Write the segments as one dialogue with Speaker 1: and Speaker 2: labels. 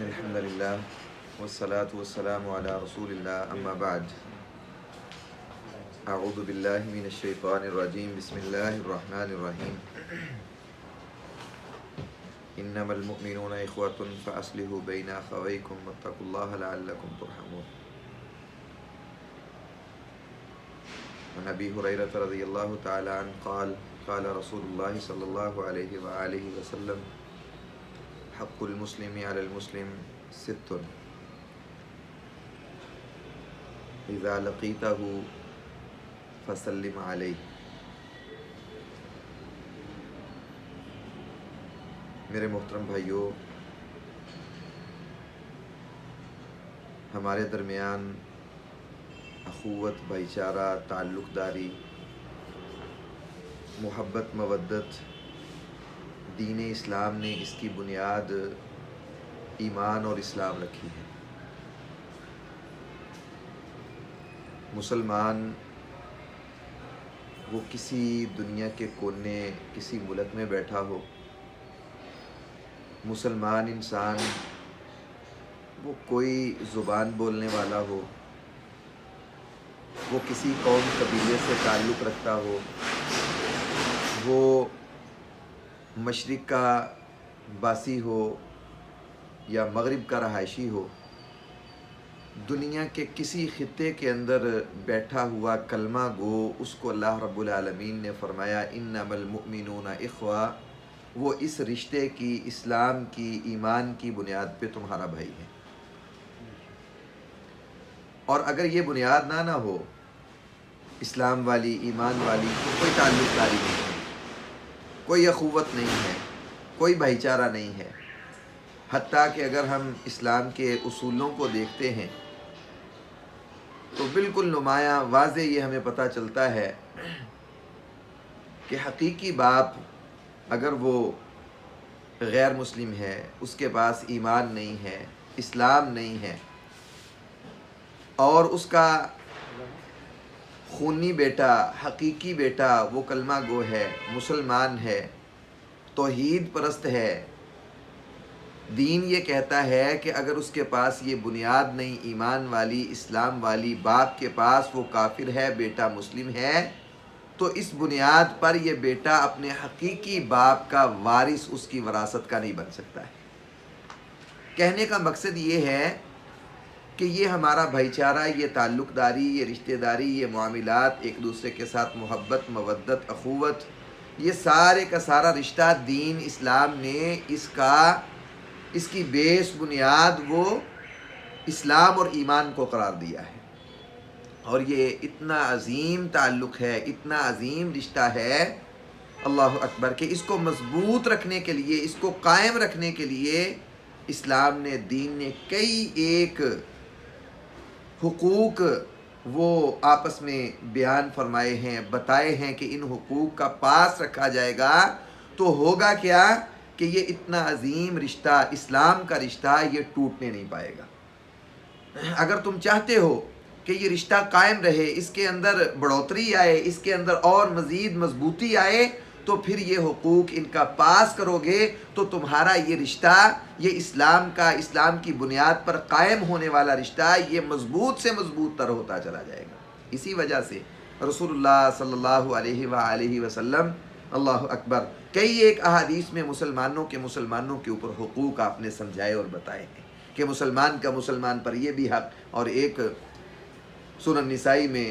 Speaker 1: إن الحمد لله والصلاة والسلام على رسول الله أما بعد أعوذ بالله من الشيطان الرجيم بسم الله الرحمن الرحيم إنما المؤمنون إخوة فأصلحوا بين أخويكم واتقوا الله لعلكم ترحمون. عن أبي هريرة رضي الله تعالى عنه قال قال رسول الله صلى الله عليه وآله وسلم حق المسلم على المسلم ست إذا لقيته فسلم عليه. میرے محترم بھائیوں، ہمارے درمیان اخوت، بھائی چارہ، تعلق داری، محبت، مودت، دین اسلام نے اس کی بنیاد ایمان اور اسلام رکھی ہے. مسلمان وہ کسی دنیا کے کونے، کسی ملک میں بیٹھا ہو، مسلمان انسان وہ کوئی زبان بولنے والا ہو، وہ کسی قوم قبیلے سے تعلق رکھتا ہو، وہ مشرق کا باسی ہو یا مغرب کا رہائشی ہو، دنیا کے کسی خطے کے اندر بیٹھا ہوا کلمہ گو، اس کو اللہ رب العالمین نے فرمایا انما المؤمنون اخوہ، وہ اس رشتے کی، اسلام کی، ایمان کی بنیاد پہ تمہارا بھائی ہے. اور اگر یہ بنیاد نہ ہو، اسلام والی، ایمان والی، تو کوئی تعلق داری نہیں ہے، کوئی اخوت نہیں ہے، کوئی بھائی چارہ نہیں ہے. حتیٰ کہ اگر ہم اسلام کے اصولوں کو دیکھتے ہیں تو بالکل نمایاں واضح یہ ہمیں پتہ چلتا ہے کہ حقیقی باپ اگر وہ غیر مسلم ہے، اس کے پاس ایمان نہیں ہے، اسلام نہیں ہے، اور اس کا خونی بیٹا، حقیقی بیٹا وہ کلمہ گو ہے، مسلمان ہے، توحید پرست ہے، دین یہ کہتا ہے کہ اگر اس کے پاس یہ بنیاد نہیں، ایمان والی، اسلام والی، باپ کے پاس وہ کافر ہے، بیٹا مسلم ہے، تو اس بنیاد پر یہ بیٹا اپنے حقیقی باپ کا وارث، اس کی وراثت کا نہیں بن سکتا ہے. کہنے کا مقصد یہ ہے کہ یہ ہمارا بھائی چارہ، یہ تعلق داری، یہ رشتہ داری، یہ معاملات، ایک دوسرے کے ساتھ محبت، مودت، اخوت، یہ سارے کا سارا رشتہ دین اسلام نے اس کی بیس، بنیاد وہ اسلام اور ایمان کو قرار دیا ہے. اور یہ اتنا عظیم تعلق ہے، اتنا عظیم رشتہ ہے، اللہ اکبر، کہ اس کو مضبوط رکھنے کے لیے، اس کو قائم رکھنے کے لیے اسلام نے، دین نے کئی ایک حقوق وہ آپس میں بیان فرمائے ہیں، بتائے ہیں کہ ان حقوق کا پاس رکھا جائے گا تو ہوگا کیا کہ یہ اتنا عظیم رشتہ، اسلام کا رشتہ، یہ ٹوٹنے نہیں پائے گا. اگر تم چاہتے ہو کہ یہ رشتہ قائم رہے، اس کے اندر بڑھوتری آئے، اس کے اندر اور مزید مضبوطی آئے، تو پھر یہ حقوق ان کا پاس کرو گے تو تمہارا یہ رشتہ، یہ اسلام کا، اسلام کی بنیاد پر قائم ہونے والا رشتہ، یہ مضبوط سے مضبوط تر ہوتا چلا جائے گا. اسی وجہ سے رسول اللہ صلی اللہ علیہ وآلہ وسلم، اللہ اکبر، کئی ایک احادیث میں مسلمانوں کے اوپر حقوق آپ نے سمجھائے اور بتائے ہیں کہ مسلمان کا مسلمان پر یہ بھی حق. اور ایک سنن نسائی میں،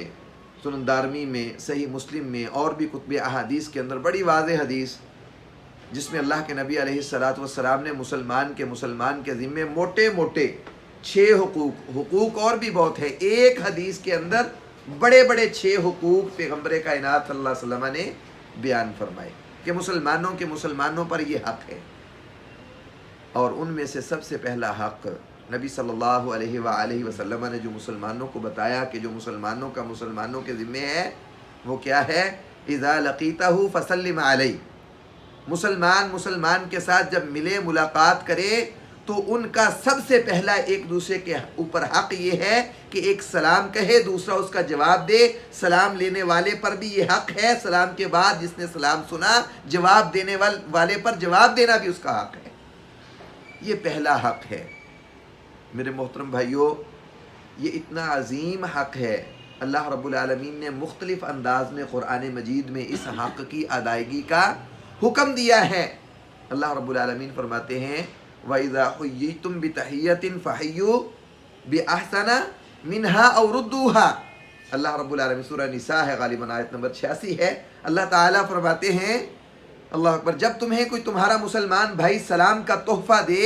Speaker 1: سنن دارمی میں، صحیح مسلم میں اور بھی کتب احادیث کے اندر بڑی واضح حدیث، جس میں اللہ کے نبی علیہ السلام نے مسلمان کے ذمے موٹے موٹے 6 حقوق اور بھی بہت ہے، ایک حدیث کے اندر بڑے بڑے 6 حقوق پیغمبر کائنات صلی اللہ علیہ وسلم نے بیان فرمائے کہ مسلمانوں پر یہ حق ہے. اور ان میں سے سب سے پہلا حق نبی صلی اللہ علیہ وآلہ وسلم نے جو مسلمانوں کو بتایا کہ جو مسلمانوں کے ذمے ہے، وہ کیا ہے؟ اذا لقیتہ فسلم علیہ. مسلمان کے ساتھ جب ملے، ملاقات کرے، تو ان کا سب سے پہلا ایک دوسرے کے اوپر حق یہ ہے کہ ایک سلام کہے، دوسرا اس کا جواب دے. سلام لینے والے پر بھی یہ حق ہے، سلام کے بعد جس نے سلام سنا، جواب دینے والے پر جواب دینا بھی اس کا حق ہے. یہ پہلا حق ہے. میرے محترم بھائیوں، یہ اتنا عظیم حق ہے، اللہ رب العالمین نے مختلف انداز میں قرآن مجید میں اس حق کی ادائیگی کا حکم دیا ہے۔ اللہ رب العالمین فرماتے ہیں وَإِذَا حُيِّيتُم بِتَحِيَّةٍ فَحَيُّوا بِأَحْسَنَ مِنْهَا أَوْ رُدُّوهَا۔ اللہ رب العالمین سورہ نساء ہے، غالباً آیت نمبر 86 ہے۔ اللہ تعالیٰ فرماتے ہیں، اللہ اکبر، جب تمہیں کوئی تمہارا مسلمان بھائی سلام کا تحفہ دے،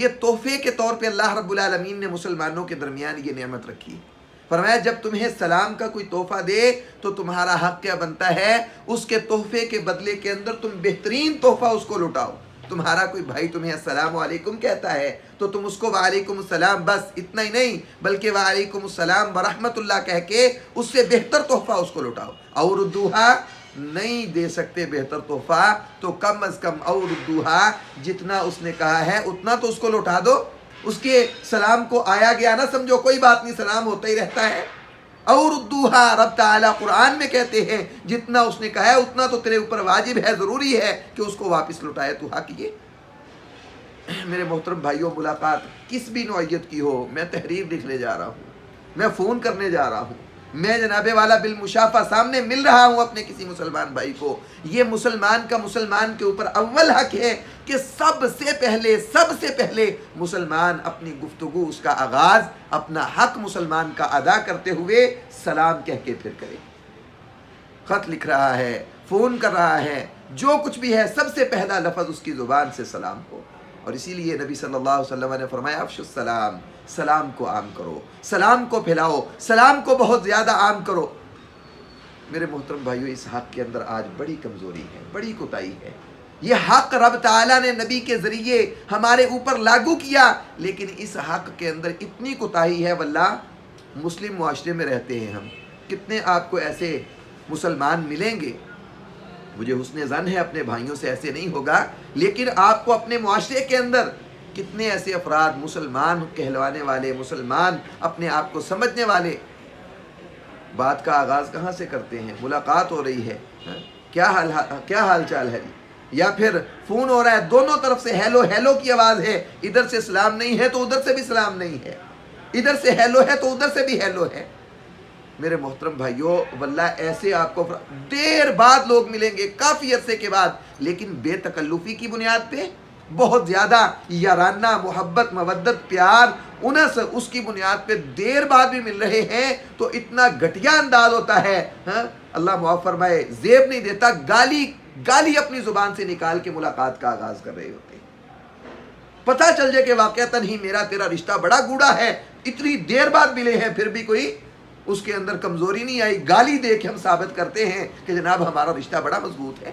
Speaker 1: یہ تحفے کے طور پہ اللہ رب العالمین نے مسلمانوں کے درمیان یہ نعمت رکھی۔ فرمایا جب تمہیں سلام کا کوئی تحفہ دے تو تمہارا حق کیا بنتا ہے، اس کے تحفے کے بدلے کے اندر تم بہترین تحفہ اس کو لوٹاؤ۔ تمہارا کوئی بھائی تمہیں السلام علیکم کہتا ہے تو تم اس کو وعلیکم السلام، بس اتنا ہی نہیں بلکہ وعلیکم السلام ورحمت اللہ کہہ کے اس سے بہتر تحفہ اس کو لوٹاؤ۔ اور ردوہا، نہیں دے سکتے بہتر تحفہ تو کم از کم اور ردوہا، جتنا اس نے کہا ہے اتنا تو اس کو لوٹا دو۔ اس کے سلام کو آیا گیا نہ سمجھو، کوئی بات نہیں، سلام ہوتا ہی رہتا ہے۔ اور ردوہا، رب تعالیٰ قرآن میں کہتے ہیں جتنا اس نے کہا ہے اتنا تو تیرے اوپر واجب ہے، ضروری ہے کہ اس کو واپس لوٹائے تو حق یہ۔ میرے محترم بھائیوں، ملاقات کس بھی نوعیت کی ہو، میں تحریر لکھنے جا رہا ہوں، میں فون کرنے جا رہا ہوں، میں جناب والا بالمشافہ سامنے مل رہا ہوں اپنے کسی مسلمان بھائی کو، یہ مسلمان کا مسلمان کے اوپر اول حق ہے کہ سب سے پہلے مسلمان اپنی گفتگو، اس کا آغاز اپنا حق مسلمان کا ادا کرتے ہوئے سلام کہہ کے پھر کرے۔ خط لکھ رہا ہے، فون کر رہا ہے، جو کچھ بھی ہے، سب سے پہلا لفظ اس کی زبان سے سلام ہو۔ اور اسی لیے نبی صلی اللہ علیہ وسلم نے فرمایا افشوا السلام، سلام کو عام کرو، سلام کو پھیلاؤ، سلام کو بہت زیادہ عام کرو۔ میرے محترم بھائیو، اس حق کے اندر آج بڑی کمزوری ہے، بڑی کوتاہی ہے۔ یہ حق رب تعالیٰ نے نبی کے ذریعے ہمارے اوپر لاگو کیا، لیکن اس حق کے اندر اتنی کوتاہی ہے، واللہ مسلم معاشرے میں رہتے ہیں ہم، کتنے آپ کو ایسے مسلمان ملیں گے، مجھے حسن ظن ہے اپنے بھائیوں سے ایسے نہیں ہوگا، لیکن آپ کو اپنے معاشرے کے اندر کتنے ایسے افراد مسلمان کہلوانے والے، مسلمان اپنے آپ کو سمجھنے والے، بات کا آغاز کہاں سے کرتے ہیں؟ ملاقات ہو رہی ہے، کیا حال چال ہے، یا پھر فون ہو رہا ہے، دونوں طرف سے ہیلو ہیلو کی آواز ہے، ادھر سے سلام نہیں ہے تو ادھر سے بھی سلام نہیں ہے، ادھر سے ہیلو ہے تو ادھر سے بھی ہیلو ہے۔ میرے محترم بھائیوں، واللہ ایسے آپ کو دیر بعد لوگ ملیں گے، کافی عرصے کے بعد، لیکن بے تکلفی کی بنیاد پہ، بہت زیادہ یارانہ محبت، مودت، پیار، انس، اس کی بنیاد پہ دیر بعد بھی مل رہے ہیں تو اتنا گھٹیا انداز ہوتا ہے، اللہ معاف فرمائے، زیب نہیں دیتا، گالی اپنی زبان سے نکال کے ملاقات کا آغاز کر رہے ہوتے ہیں۔ پتہ چل جائے کہ واقعتاً ہی میرا تیرا رشتہ بڑا گوڑا ہے، اتنی دیر بعد ملے ہیں پھر بھی کوئی اس کے اندر کمزوری نہیں آئی، گالی دے کے ہم ثابت کرتے ہیں کہ جناب ہمارا رشتہ بڑا مضبوط ہے،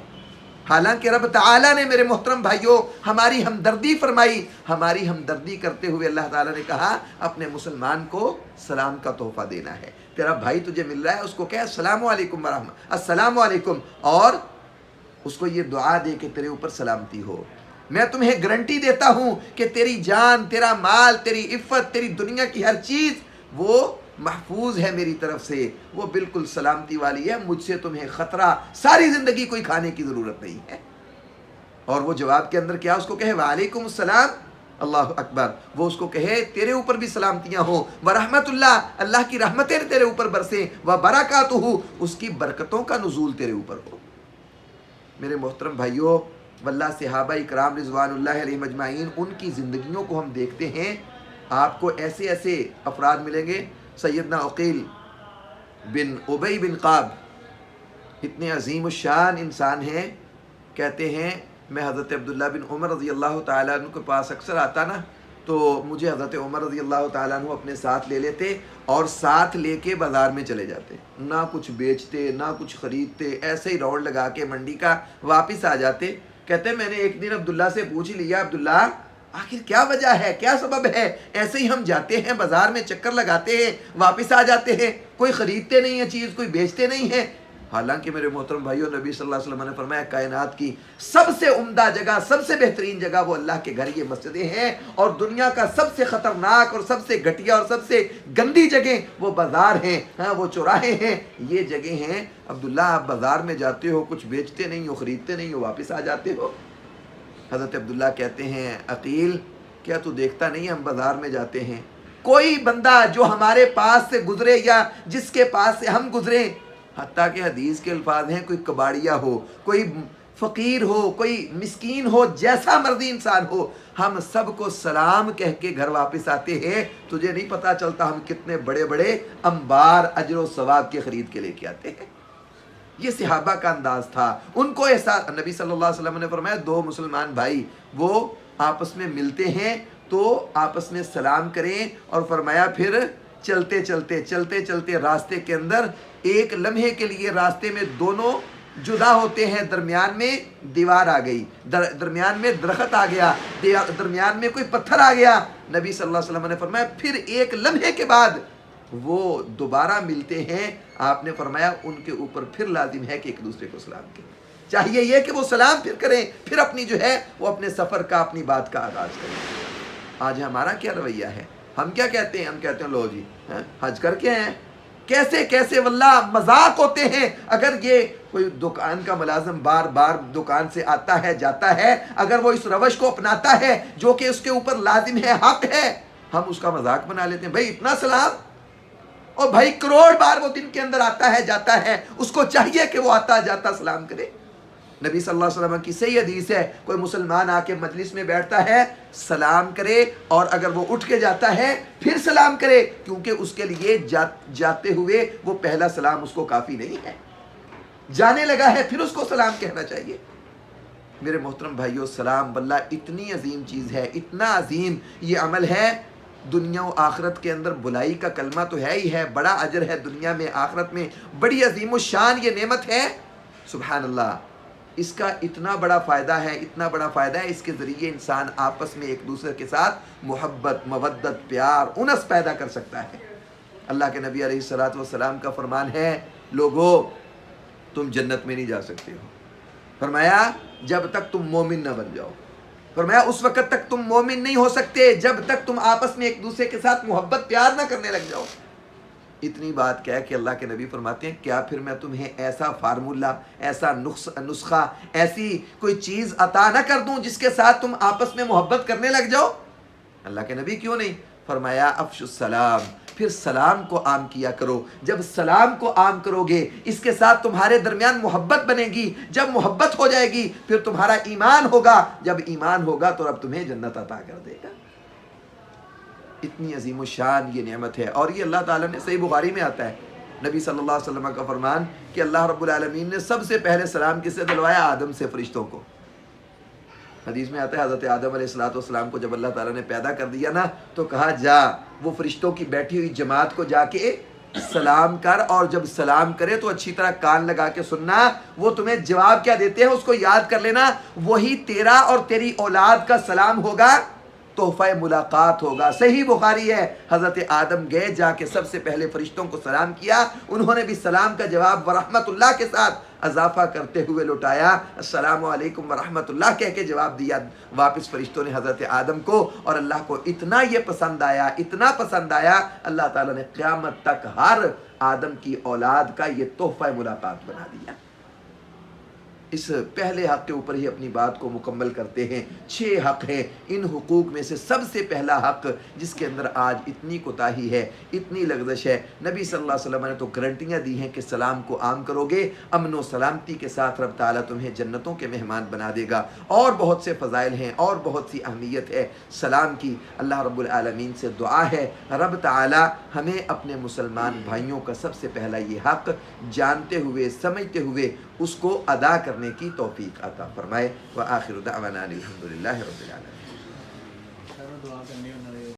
Speaker 1: حالانکہ رب تعالیٰ نے میرے محترم بھائیوں ہماری ہمدردی فرمائی، ہماری ہمدردی کرتے ہوئے اللہ تعالیٰ نے کہا اپنے مسلمان کو سلام کا تحفہ دینا ہے۔ تیرا بھائی تجھے مل رہا ہے، اس کو کہے السلام علیکم ورحمۃ، السلام علیکم، اور اس کو یہ دعا دے کہ تیرے اوپر سلامتی ہو۔ میں تمہیں گارنٹی دیتا ہوں کہ تیری جان، تیرا مال، تیری عفت، تیری دنیا کی ہر چیز وہ محفوظ ہے میری طرف سے، وہ بالکل سلامتی والی ہے، مجھ سے تمہیں خطرہ ساری زندگی کوئی کھانے کی ضرورت نہیں ہے۔ اور وہ جواب کے اندر کیا اس کو کہے؟ وعلیکم السلام، اللہ اکبر، وہ اس کو کہے تیرے اوپر بھی سلامتیاں ہوں، ورحمت اللہ، اللہ کی رحمتیں تیرے اوپر برسیں، وبرکاتہ، اس کی برکتوں کا نزول تیرے اوپر ہو۔ میرے محترم بھائیوں، واللہ صحابہ اکرام رضوان اللہ علیہم اجمعین، ان کی زندگیوں کو ہم دیکھتے ہیں، آپ کو ایسے ایسے افراد ملیں گے، سیدنا عقیل بن ابی بن قاب اتنے عظیم الشان انسان ہیں، کہتے ہیں میں حضرت عبداللہ بن عمر رضی اللہ تعالیٰ عنہ کے پاس اکثر آتا نا، تو مجھے حضرت عمر رضی اللہ تعالیٰ عنہ اپنے ساتھ لے لیتے اور ساتھ لے کے بازار میں چلے جاتے، نہ کچھ بیچتے نہ کچھ خریدتے، ایسے ہی راؤنڈ لگا کے منڈی کا واپس آ جاتے۔ کہتے ہیں میں نے ایک دن عبداللہ سے پوچھ لیا، عبداللہ آخر کیا وجہ ہے، کیا سبب ہے؟ ایسے ہی ہم جاتے ہیں بازار میں، چکر لگاتے ہیں، واپس آ جاتے ہیں، کوئی خریدتے نہیں ہیں چیز، کوئی بیچتے نہیں ہیں۔ حالانکہ میرے محترم بھائیوں، نبی صلی اللہ علیہ وسلم نے فرمایا کائنات کی سب سے عمدہ جگہ، سب سے بہترین جگہ وہ اللہ کے گھر، یہ مسجدیں ہیں، اور دنیا کا سب سے خطرناک اور سب سے گھٹیا اور سب سے گندی جگہ وہ بازار ہیں، وہ چوراہے ہیں، یہ جگہ ہیں۔ عبداللہ آپ بازار میں جاتے ہو، کچھ بیچتے نہیں ہو، خریدتے نہیں ہو، واپس آ جاتے ہو۔ حضرت عبداللہ کہتے ہیں عقیل کیا تو دیکھتا نہیں ہم بازار میں جاتے ہیں, کوئی بندہ جو ہمارے پاس سے گزرے یا جس کے پاس سے ہم گزریں, حتیٰ کہ حدیث کے الفاظ ہیں, کوئی کباڑیا ہو, کوئی فقیر ہو, کوئی مسکین ہو, جیسا مرضی انسان ہو, ہم سب کو سلام کہہ کے گھر واپس آتے ہیں. تجھے نہیں پتا چلتا ہم کتنے بڑے بڑے انبار اجر و ثواب کے خرید کے لے کے آتے ہیں. یہ صحابہ کا انداز تھا. ان کو احساس, نبی صلی اللہ علیہ وسلم نے فرمایا دو مسلمان بھائی وہ آپس میں ملتے ہیں تو آپس میں سلام کریں, اور فرمایا پھر چلتے چلتے راستے کے اندر ایک لمحے کے لیے راستے میں دونوں جدا ہوتے ہیں, درمیان میں دیوار آ گئی, درمیان میں درخت آ گیا, درمیان میں کوئی پتھر آ گیا. نبی صلی اللہ علیہ وسلم نے فرمایا پھر ایک لمحے کے بعد وہ دوبارہ ملتے ہیں. آپ نے فرمایا ان کے اوپر پھر لازم ہے کہ ایک دوسرے کو سلام کریں. چاہیے یہ کہ وہ سلام پھر کریں, پھر اپنی جو ہے وہ اپنے سفر کا, اپنی بات کا آغاز کریں. آج ہمارا کیا رویہ ہے؟ ہم کیا کہتے ہیں؟ ہم کہتے ہیں لو جی حج کر کے ہیں. کیسے کیسے واللہ مذاق ہوتے ہیں. اگر یہ کوئی دکان کا ملازم بار بار دکان سے آتا ہے جاتا ہے, اگر وہ اس روش کو اپناتا ہے جو کہ اس کے اوپر لازم ہے, حق ہے, ہم اس کا مذاق بنا لیتے ہیں. بھائی اتنا سلام, اور بھائی کروڑ بار وہ دن کے اندر آتا ہے جاتا ہے, اس کو چاہیے کہ وہ آتا جاتا سلام کرے. نبی صلی اللہ علیہ وسلم کی صحیح حدیث ہے, کوئی مسلمان آ کے مجلس میں بیٹھتا ہے سلام کرے, اور اگر وہ اٹھ کے جاتا ہے پھر سلام کرے, کیونکہ اس کے لیے جاتے ہوئے وہ پہلا سلام اس کو کافی نہیں ہے, جانے لگا ہے پھر اس کو سلام کہنا چاہیے. میرے محترم بھائیو, سلام واللہ اتنی عظیم چیز ہے, اتنا عظیم یہ عمل ہے. دنیا و آخرت کے اندر بلائی کا کلمہ تو ہے ہی ہے, بڑا اجر ہے دنیا میں, آخرت میں بڑی عظیم و شان یہ نعمت ہے. سبحان اللہ, اس کا اتنا بڑا فائدہ ہے, اتنا بڑا فائدہ ہے, اس کے ذریعے انسان آپس میں ایک دوسرے کے ساتھ محبت, مودت, پیار, انس پیدا کر سکتا ہے. اللہ کے نبی علیہ السلام کا فرمان ہے, لوگو تم جنت میں نہیں جا سکتے ہو. فرمایا جب تک تم مومن نہ بن جاؤ. فرمایا اس وقت تک تم مومن نہیں ہو سکتے جب تک تم آپس میں ایک دوسرے کے ساتھ محبت پیار نہ کرنے لگ جاؤ. اتنی بات کہہ کہ اللہ کے نبی فرماتے ہیں کیا پھر میں تمہیں ایسا فارمولہ, ایسا نسخہ, ایسی کوئی چیز عطا نہ کر دوں جس کے ساتھ تم آپس میں محبت کرنے لگ جاؤ؟ اللہ کے نبی کیوں نہیں؟ فرمایا افشوا السلام, پھر سلام کو عام کیا کرو. جب سلام کو عام کرو گے اس کے ساتھ تمہارے درمیان محبت بنے گی, جب محبت ہو جائے گی پھر تمہارا ایمان ہوگا, جب ایمان ہوگا تو رب تمہیں جنت عطا کر دے گا. اتنی عظیم و شان یہ نعمت ہے, اور یہ اللہ تعالیٰ نے, صحیح بخاری میں آتا ہے نبی صلی اللہ علیہ وسلم کا فرمان کہ اللہ رب العالمین نے سب سے پہلے سلام کس سے دلوایا؟ آدم سے, فرشتوں کو. حدیث میں آتا ہے حضرت آدم علیہ السلام کو جب اللہ تعالیٰ نے پیدا کر دیا نا تو کہا جا وہ فرشتوں کی بیٹھی ہوئی جماعت کو جا کے سلام کر, اور جب سلام کرے تو اچھی طرح کان لگا کے سننا, وہ تمہیں جواب کیا دیتے ہیں اس کو یاد کر لینا. وہی تیرا اور تیری اولاد کا سلام ہوگا, تحفہ ملاقات ہوگا. صحیح بخاری ہے, حضرت آدم گئے, جا کے سب سے پہلے فرشتوں کو سلام کیا, انہوں نے بھی سلام کا جواب ورحمت اللہ کے ساتھ اضافہ کرتے ہوئے لوٹایا, السلام علیکم ورحمت اللہ کہہ کے جواب دیا واپس فرشتوں نے حضرت آدم کو. اور اللہ کو اتنا یہ پسند آیا, اتنا پسند آیا, اللہ تعالیٰ نے قیامت تک ہر آدم کی اولاد کا یہ تحفہ ملاقات بنا دیا. اس پہلے حق کے اوپر ہی اپنی بات کو مکمل کرتے ہیں. 6 حق ہیں, ان حقوق میں سے سب سے پہلا حق جس کے اندر آج اتنی کوتاہی ہے, اتنی لغزش ہے. نبی صلی اللہ علیہ وسلم نے تو گارنٹیاں دی ہیں کہ سلام کو عام کرو گے, امن و سلامتی کے ساتھ رب تعالیٰ تمہیں جنتوں کے مہمان بنا دے گا. اور بہت سے فضائل ہیں, اور بہت سی اہمیت ہے سلام کی. اللہ رب العالمین سے دعا ہے رب تعالیٰ ہمیں اپنے مسلمان بھائیوں کا سب سے پہلا یہ حق جانتے ہوئے, سمجھتے ہوئے اس کو ادا کرنے کی توفیق عطا فرمائے. وآخر دعوانا الحمدللہ رب العالمین.